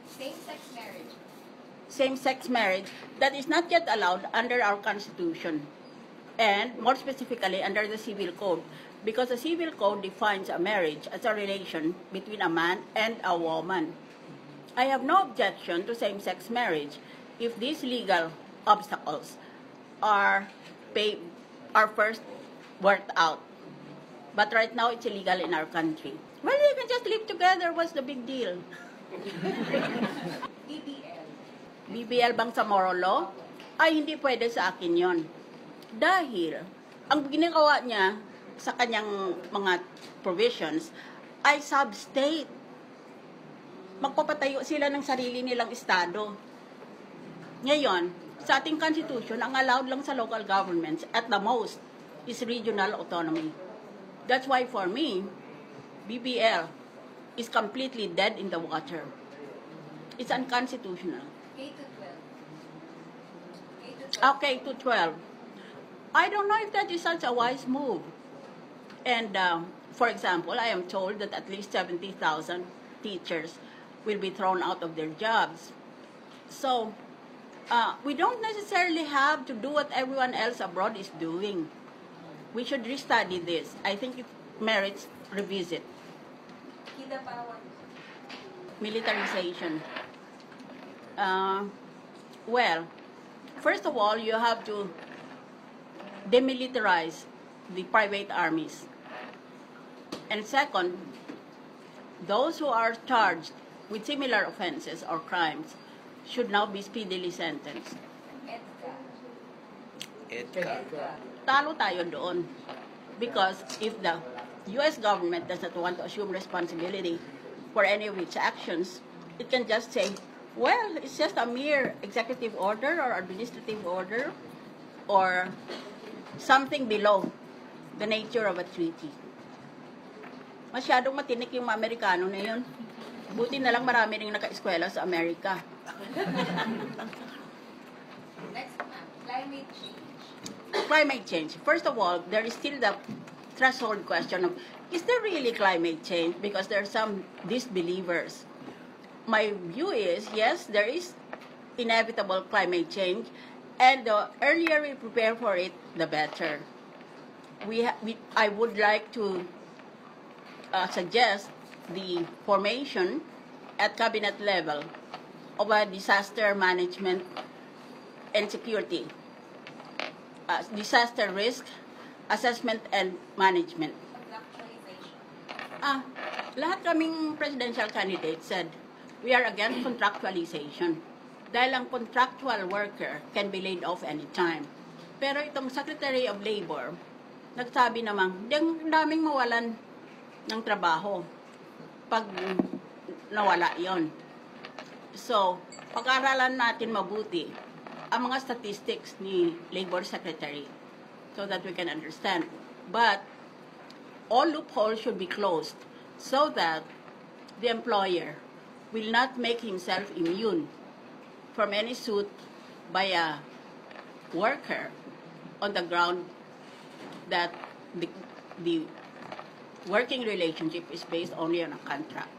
Same-sex marriage. Same-sex marriage that is not yet allowed under our Constitution, and more specifically under the Civil Code, because the Civil Code defines a marriage as a relation between a man and a woman. I have no objection to same-sex marriage if these legal obstacles are first worked out. But right now, it's illegal in our country. Well, they can just live together. What's the big deal? BBL. BBL bang sa moral law? Ay, hindi pwede sa akin yon. Dahil, ang ginagawa niya sa kanyang mga provisions ay sub-state. Magpapatayo sila ng sarili nilang estado. Ngayon, sa ating constitution, ang allowed lang sa local governments at the most is regional autonomy. That's why for me, BBL is completely dead in the water. It's unconstitutional. K to 12. Okay, to 12. I don't know if that is such a wise move. And, for example, I am told that at least 70,000 teachers will be thrown out of their jobs. So, we don't necessarily have to do what everyone else abroad is doing. We should restudy this. I think it merits revisit. Kidapawan. Militarization. Well, first of all, you have to demilitarize the private armies. And second, those who are charged with similar offenses or crimes should now be speedily sentenced. EDCA. Talo tayo doon. Because if the U.S. government does not want to assume responsibility for any of its actions, it can just say, well, it's just a mere executive order or administrative order or something below the nature of a treaty. Masyadong matinik yung mga Amerikano na yun. Buti na lang marami rin naka-eskwela sa Amerika. Next, climate change. Climate change. First of all, there is still the threshold question of, is there really climate change? Because there are some disbelievers. My view is, yes, there is inevitable climate change, and the earlier we prepare for it, the better. I would like to suggest the formation at cabinet level of a disaster management and security, disaster risk assessment and management. Lahat kaming presidential candidates said we are against contractualization dahil ang contractual worker can be laid off anytime. Pero itong Secretary of Labor nagsabi namang daming mawalan ng trabaho pag nawala yon. So, pag-aralan natin mabuti ang mga statistics ni Labor Secretary so that we can understand. But all loopholes should be closed so that the employer will not make himself immune from any suit by a worker on the ground that the working relationship is based only on a contract.